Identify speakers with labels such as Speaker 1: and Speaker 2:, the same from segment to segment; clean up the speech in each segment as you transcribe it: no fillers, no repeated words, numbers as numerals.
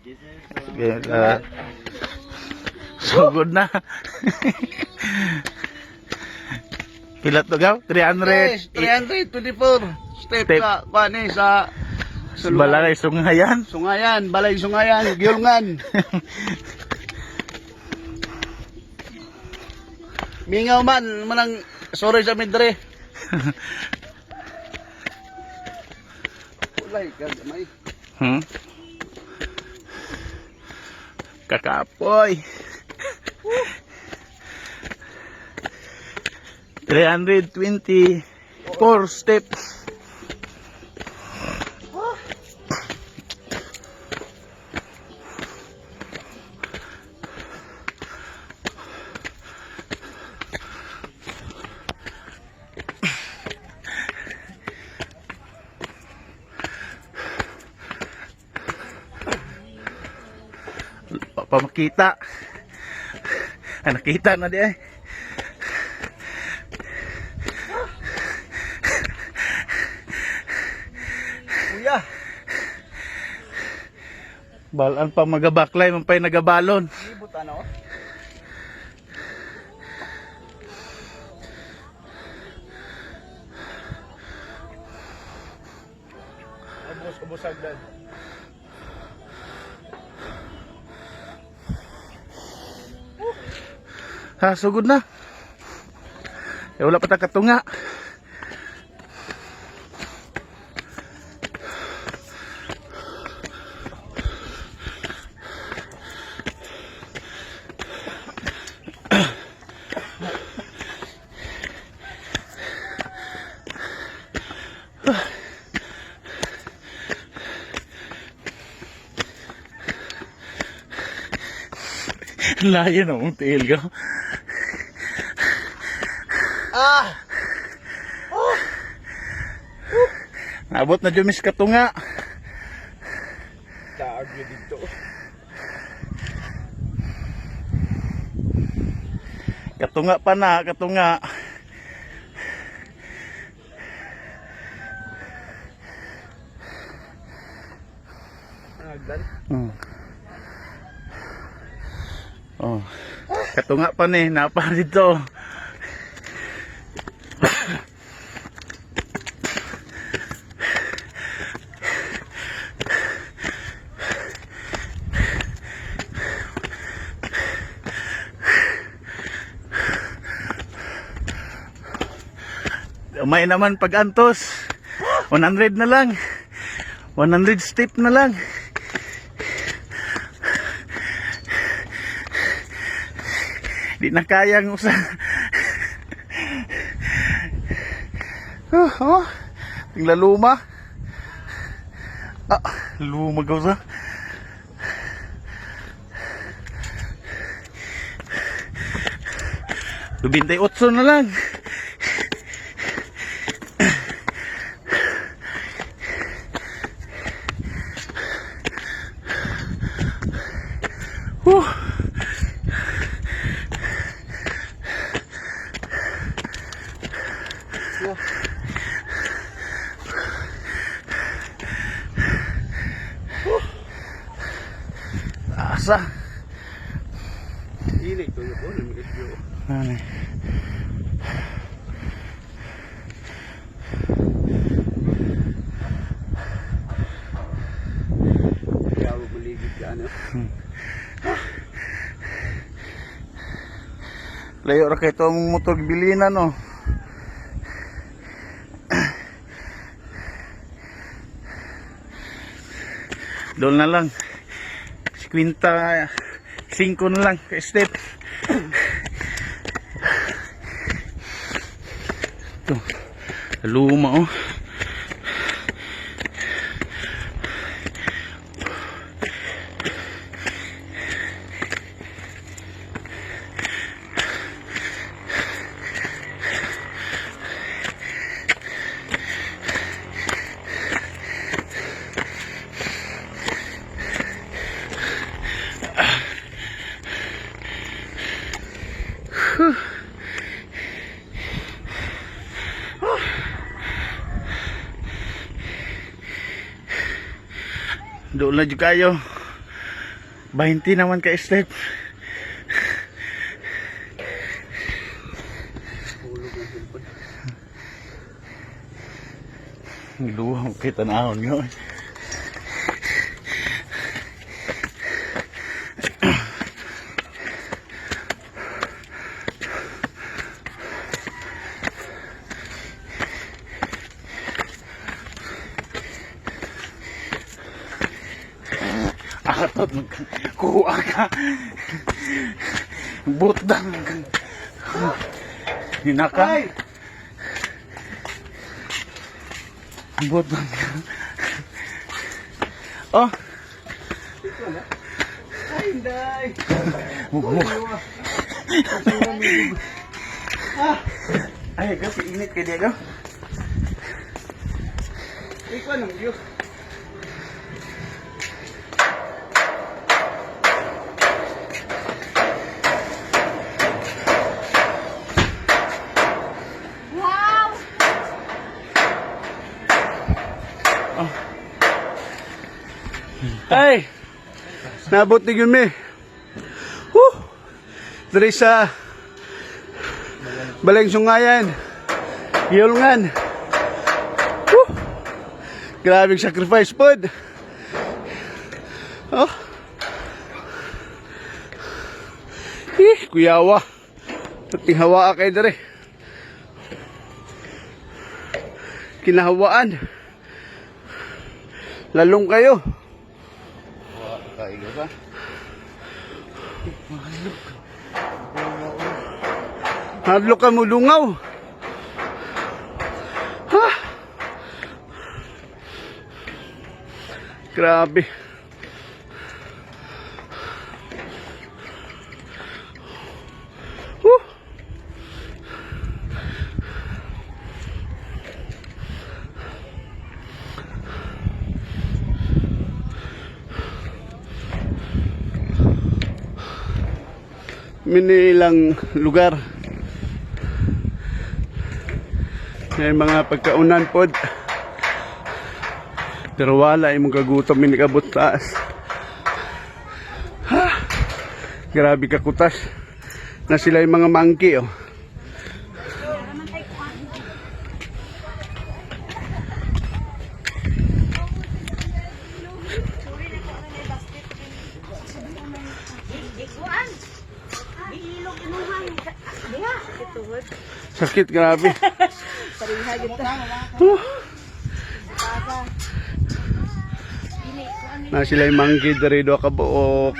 Speaker 1: Okay, so good na. Pila to gaw? 300.
Speaker 2: 324 step
Speaker 1: Step.
Speaker 2: sa kuani sa
Speaker 1: Balay sungayan.
Speaker 2: Sungayan, balay sungayan, Giyulngan. Mingaw man manang sorry sa midre. Ulay kagamay.
Speaker 1: Kakapoy. 324 steps. Pa makita. Nakita na di ay.
Speaker 2: Kuya,
Speaker 1: Balaan pa magabaklay, man pa'y nagabalon.
Speaker 2: libot ano? Ubos agad.
Speaker 1: Ha, sugod na. Wala pa ta katunga. Layo na mong tiil ko. Abot na jumis katunga.
Speaker 2: Taagyo dito.
Speaker 1: Katunga pa na, katunga.
Speaker 2: Agdan.
Speaker 1: Oh. Katunga pa ni, napa dito. May naman pag-antos. 100 na lang. 100 step na lang. Di na kayang usa. Tingla luma. Luma ka usa. Lubintay 8 na lang. Asa?
Speaker 2: Ini ko yo na medyo.
Speaker 1: Ano?
Speaker 2: Kaya mo buligid ka ano.
Speaker 1: Layo ra kay itong motor bilinan no. Doon na lang. 55 na lang ka step. Ito. Luma oh. Doon na dyan kayo. 20 naman ka step.
Speaker 2: Hulog ang cellphone.
Speaker 1: Luwang kita na ahon yun. Atot, kuha ka. Butang. Hinaka.
Speaker 2: Ay!
Speaker 1: Butang. Oh,
Speaker 2: Ito na. Ay, hindi.
Speaker 1: ay, kasi init ka Diego.
Speaker 2: Ikaw nang view.
Speaker 3: Wow!
Speaker 2: Ay! Nabot ni yun, me. Woo! Dari sa Baleng Sungayan. Giyulngan. Woo! Grabe sacrifice pod. Oh. Kuyawa. Tating hawa kay dere. Kinahawaan. Lalong kayo.
Speaker 1: Kaigo ka.
Speaker 2: Hadlo ka mo lungaw. Ha? Grabe. Woo. Minilang lugar. May mga pagkaunan pod. Pero wala imong kagutom minikabot taas. Ha? Grabe ka kutas. Na sila yung mga monkey oh.
Speaker 3: Ikuan. Ilog inuhan. Diha, ituod.
Speaker 2: Sakit grabe.
Speaker 3: Pariha kita.
Speaker 2: Na sila yung monkey dari do ka buok.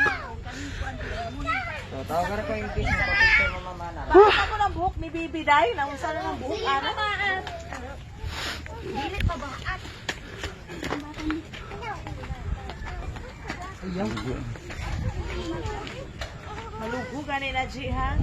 Speaker 3: Bakit ako ng buhok ni Bibi Day? Nausan na ng buhok, ano? Dilit pa ba? Malugo ka nila, G, ha?